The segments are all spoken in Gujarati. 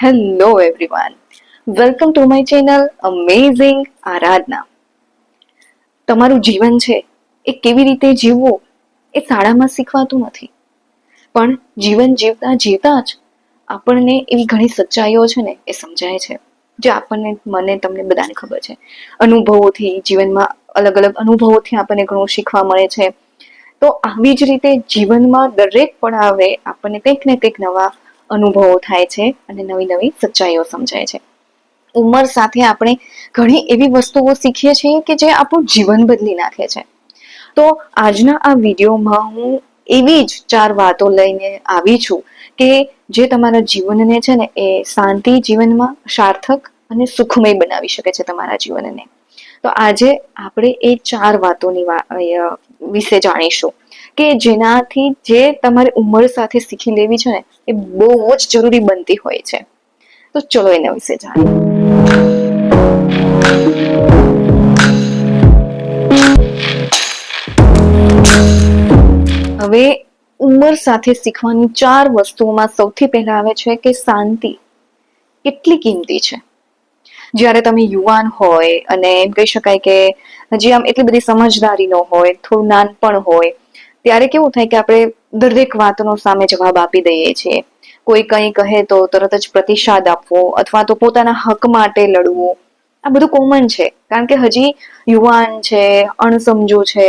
Hello everyone, welcome to my channel amazing Aradhana. તમારું જીવન છે એ કેવી રીતે જીવવું એ શાળામાં શીખવાતું નથી, પણ જીવન જીવતા જીવતા જ આપણને એવી ઘણી સચ્ચાઈઓ છે ને એ સમજાય છે, જે આપણને, મને, તમને બધાને ખબર છે. અનુભવોથી, જીવનમાં અલગ અલગ અનુભવોથી આપણને ઘણું શીખવા મળે છે. તો આવી જ રીતે જીવનમાં દરેક પડાવે આપણને કંઈક ને કંઈક નવા અનુભવો થાય છે અને નવી નવી સચ્ચાઈઓ સમજાય છે. ઉંમર સાથે આપણે ઘણી એવી વસ્તુઓ શીખીએ છીએ કે જે આપણું જીવન બદલી નાખે છે. તો આજના આ વિડીયોમાં હું એવી જ 4 વાતો લઈને આવી છું કે જે તમારા જીવનને છે ને એ શાંતિ જીવનમાં સાર્થક અને સુખમય બનાવી શકે છે તમારા જીવનને. તો આજે આપણે એ 4 વાતોની વિશે જાણીશું કે જેનાથી જે તમારી ઉંમર સાથે શીખી લેવી છે ને એ બહુ જ જરૂરી બનતી હોય છે. તો ચલો એના વિશે જાણીએ. હવે ઉંમર સાથે શીખવાની 4 વસ્તુઓમાં સૌથી પહેલા આવે છે કે શાંતિ કેટલી કિંમતી છે. જ્યારે તમે યુવાન હોય અને એમ કહી શકાય કે હજી આમ એટલી બધી સમજદારી ન હોય, થોડું નાનપણ હોય, ત્યારે કેવું થાય કે આપણે દરેક વાતનો સામે જવાબ આપી દઈએ છીએ. કોઈ કંઈ કહે તો તરત જ પ્રતિસાદ આપવો અથવા તો પોતાના હક માટે લડવું, આ બધું કોમન છે. કારણ કે હજી યુવાન છે, અણસમજુ છે,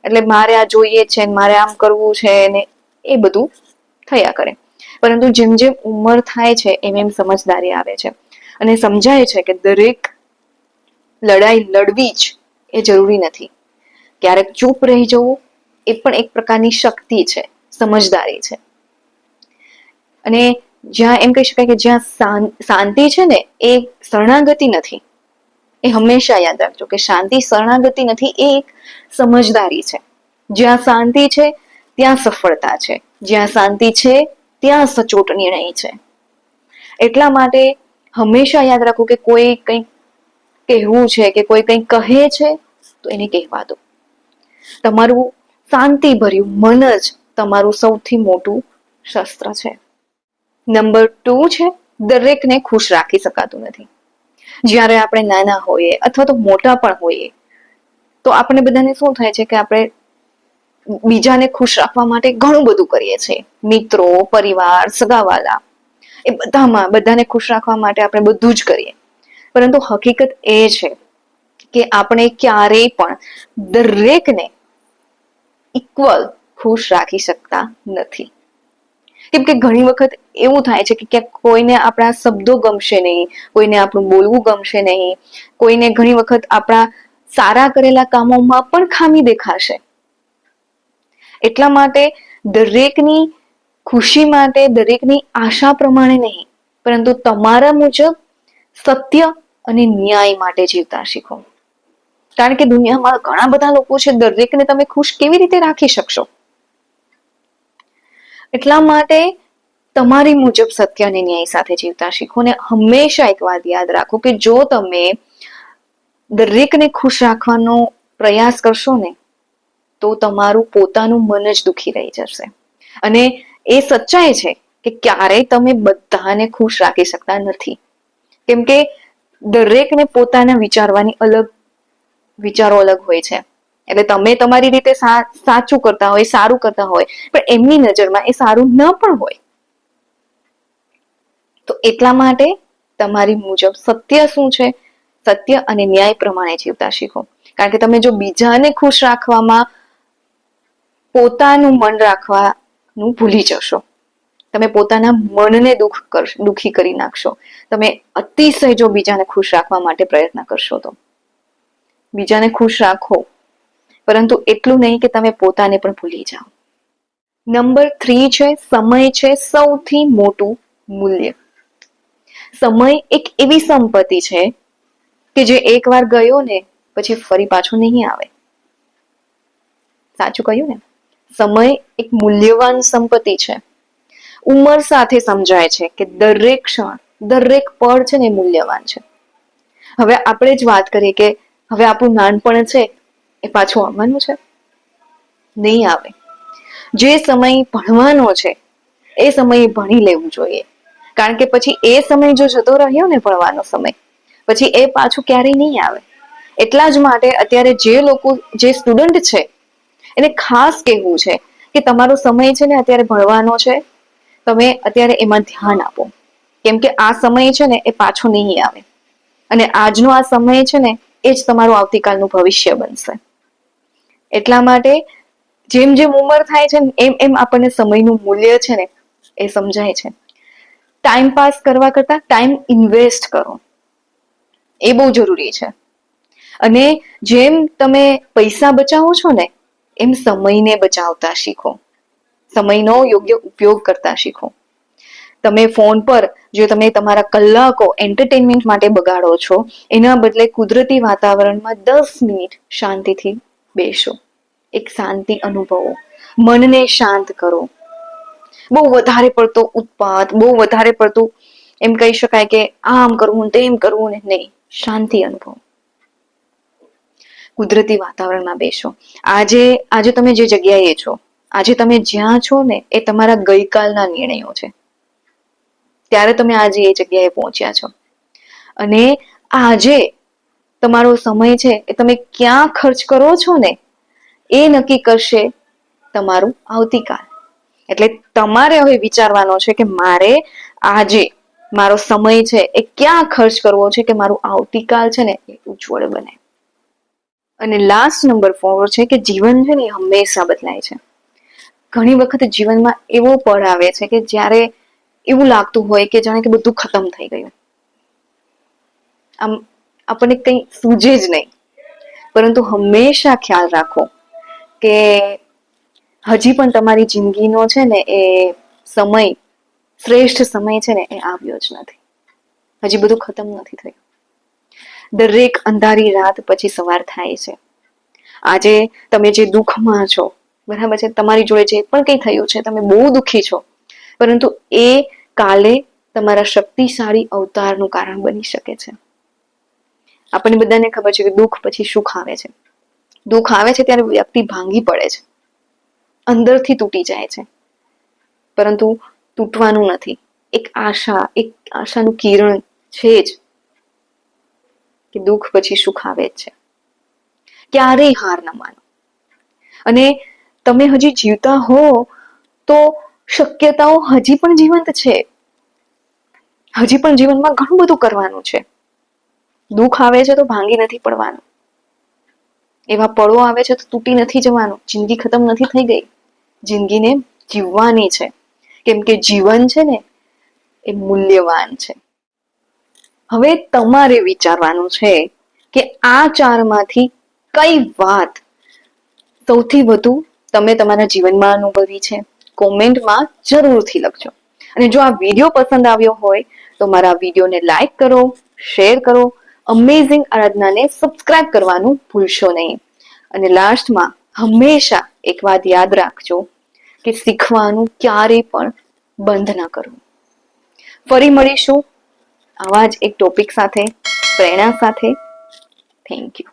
એટલે મારે આ જોઈએ છે, મારે આમ કરવું છે ને એ બધું થયા કરે. પરંતુ જેમ જેમ ઉંમર થાય છે એમ એમ સમજદારી આવે છે અને સમજાય છે કે દરેક લડાઈ લડવી જ એ જરૂરી નથી. ક્યારેક ચૂપ રહી જવું એ પણ એક પ્રકારની શક્તિ છે, સમજદારી છે. અને જ્યાં એમ કહી શકાય કે જ્યાં શાંતિ છે ને એ શરણાગતિ નથી. એ હંમેશા યાદ રાખજો કે શાંતિ શરણાગતિ નથી, એ એક સમજદારી છે. જ્યાં શાંતિ છે ત્યાં સફળતા છે, જ્યાં શાંતિ છે ત્યાં સચોટ નિર્ણય છે. એટલા માટે હંમેશા યાદ રાખો કે કોઈ કંઈક કહેવું છે કે કોઈ કંઈક કહે છે તો એને કહેવા દો. તમારું શાંતિભર્યું મન જ તમારું સૌથી મોટું શસ્ત્ર છે. નંબર 2 છે, દરેકને ખુશ રાખી શકાતું નથી. જ્યારે આપણે નાના હોઈએ અથવા તો મોટા પણ હોઈએ તો આપણે બધાને શું થાય છે કે આપણે બીજાને ખુશ રાખવા માટે ઘણું બધું કરીએ છીએ. મિત્રો, પરિવાર, સગાવાલા, એ બધાને ખુશ રાખવા માટે આપણે બધું જ કરીએ. પરંતુ હકીકત એ છે કે આપણે ક્યારેય પણ દરેકને ઇક્વલ ખુશ રાખી શકતા નથી. કેમ કે ઘણી વખત એવું થાય છે કે ક્યાંક કોઈને આપણા શબ્દો ગમશે નહીં, કોઈને આપણું બોલવું ગમશે નહીં, કોઈને ઘણી વખત આપણા સારા કરેલા કામોમાં પણ ખામી દેખાશે. એટલા માટે દરેકની ખુશી માટે, દરેકની આશા પ્રમાણે નહીં, પરંતુ તમારા મુજબ સત્ય અને ન્યાય માટે જીવતા શીખો. કારણ કે દુનિયામાં ઘણા બધા લોકો છે, દરેકને તમે ખુશ કેવી રીતે રાખી શકશો? એટલા માટે તમારી મુજબ સત્ય અને ન્યાય સાથે જીવતા શીખો. ને હંમેશા એક વાત યાદ રાખો કે જો તમે દરેકને ખુશ રાખવાનો પ્રયાસ કરશો ને તો તમારું પોતાનું મન જ દુખી રહી જશે. અને એ સચ્ચાઈ છે કે ક્યારેય તમે બધાને ખુશ રાખી શકતા નથી. કેમ કે દરેકને પોતાના વિચારો અલગ હોય છે. એટલે તમે તમારી રીતે સાચું કરતા હોય, સારું કરતા હોય, પણ એમની નજરમાં એ સારું ન પણ હોય. તો એટલા માટે તમારી મુજબ સત્ય શું છે, સત્ય અને ન્યાય પ્રમાણે જીવતા શીખો. કારણ કે તમે જો બીજાને ખુશ રાખવામાં પોતાનું મન રાખવાનું ભૂલી જશો, તમે પોતાના મનને દુખી કરી નાખશો. તમે અતિશય જો બીજાને ખુશ રાખવા માટે પ્રયત્ન કરશો તો બીજાને ખુશ રાખો, પરંતુ એટલું નહીં કે તમે પોતાને પણ ભૂલી જાઓ. નંબર 3 છે, સમય છે સૌથી મોટું મૂલ્ય. સમય એક એવી સંપત્તિ છે કે જે એકવાર ગયો ને પછી ફરી પાછો નહીં આવે. સાચું કહ્યું ને? સમય એક મૂલ્યવાન સંપત્તિ છે. ઉંમર સાથે સમજાય છે કે દરેક ક્ષણ, દરેક પળ છે ને મૂલ્યવાન છે. હવે આપણે જ વાત કરીએ કે હવે આપણું નાનપણ છે એ પાછું આવવાનું છે? નહીં આવે. જે સમય ભણવાનો છે એ સમયે ભણી લેવું જોઈએ. કારણ કે પછી એ સમય જો જતો રહ્યો ને ભણવાનો સમય, પછી એ પાછું ક્યારેય નહીં આવે. એટલા જ માટે અત્યારે જે લોકો, જે સ્ટુડન્ટ છે, એને ખાસ કહેવું છે કે તમારો સમય છે ને અત્યારે ભણવાનો છે, તમે અત્યારે એમાં ધ્યાન આપો. કેમ કે આ સમય છે ને એ પાછો નહીં આવે, અને આજનો આ સમય છે ને એ જ તમારું આવતીકાલનું ભવિષ્ય બનશે. એટલા માટે જેમ જેમ ઉંમર થાય છે ને એમ એમ આપણને સમયનું મૂલ્ય છે ને એ સમજાય છે. ટાઈમ પાસ કરવા કરતા ટાઈમ ઇન્વેસ્ટ કરો, એ બહુ જરૂરી છે. અને જેમ તમે પૈસા બચાવો છો ને એમ સમયને બચાવતા શીખો, સમયનો યોગ્ય ઉપયોગ કરતા શીખો. તમે ફોન પર જો તમે તમારા કલાકો એન્ટરટેનમેન્ટ માટે બગાડો છો, એના બદલે કુદરતી વાતાવરણમાં 10 મિનિટ શાંતિથી બેસો, એક શાંતિ અનુભવો, મનને શાંત કરો. બહુ વધારે પડતો ઉત્પાત, બહુ વધારે પડતું એમ કહી શકાય કે આમ કરવું તેમ કરવું ને, નહીં, શાંતિ અનુભવો, કુદરતી વાતાવરણમાં બેસો. આજે તમે જે જગ્યાએ છો, આજે તમે જ્યાં છો ને એ તમારા ગઈકાલના નિર્ણયો છે, ત્યારે તમે આજે એ જગ્યાએ પહોંચ્યા છો. અને આજે તમારો સમય છે એ તમે ક્યાં ખર્ચ કરો છો ને એ નક્કી કરશે તમારું આવતીકાલ. એટલે તમારે હવે વિચારવાનો છે કે મારે આજે મારો સમય છે એ ક્યાં ખર્ચ કરવો છે કે મારું આવતીકાલ છે ને એ ઉજ્જવળ બને. અને લાસ્ટ નંબર 4 છે કે જીવન છે ને એ હંમેશા બદલાય છે. ઘણી વખત જીવનમાં એવો પળ આવે છે કે જ્યારે એવું લાગતું હોય કે જાણે કે બધું ખતમ થઈ ગયું, આમ આપણને કંઈ સૂઝે જ નહીં. પરંતુ હંમેશા ખ્યાલ રાખો કે હજી પણ તમારી જિંદગીનો છે ને એ સમય, શ્રેષ્ઠ સમય છે ને એ આવ્યો જ નથી. હજી બધું ખતમ નથી થયું. દરેક અંધારી રાત પછી સવાર થાય છે. આજે તમે જે દુઃખમાં છો, બરાબર છે, તમારી જોડે જે પણ કંઈ થયું છે, તમે બહુ દુઃખી છો, પરંતુ એ કાલે તમારા શક્તિશાળી અવતારનું કારણ બની શકે છે. આપણને બધાને ખબર છે કે દુઃખ પછી સુખ આવે છે. દુઃખ આવે છે ત્યારે વ્યક્તિ ભાંગી પડે છે, અંદરથી તૂટી જાય છે, પરંતુ તૂટવાનું નથી. એક આશાનું કિરણ છે જ કે દુઃખ પછી સુખ આવે જ છે. ક્યારેય હાર ન માનો. અને તમે હજી જીવતા હો તો શક્યતાઓ હજી પણ જીવંત છે. હજી પણ જીવનમાં ઘણું બધું કરવાનું છે. દુઃખ આવે છે તો ભાંગી નથી પડવાનું, એવા પળો આવે છે તો તૂટી નથી જવાનું. જિંદગી ખતમ નથી થઈ ગઈ, જિંદગીને જીવવાની છે. કેમ કે જીવન છે ને એ મૂલ્યવાન છે. હવે તમારે વિચારવાનું છે કે આ 4 માંથી કઈ વાત સૌથી વધુ તમે તમારા જીવનમાં અનુભવી છે. કોમેન્ટમાં જરૂરથી લખજો. અને જો આ વિડીયો પસંદ આવ્યો હોય તો મારા વિડીયોને લાઈક કરો, શેર કરો, અમેઝિંગ આરાધનાને સબસ્ક્રાઇબ કરવાનું ભૂલશો નહીં. અને લાસ્ટમાં હંમેશા એક વાત યાદ રાખજો કે શીખવાનું ક્યારેય પણ બંધ ન કરવું. ફરી મળીશું આવા જ એક ટોપિક સાથે, પ્રેરણા સાથે. Thank you.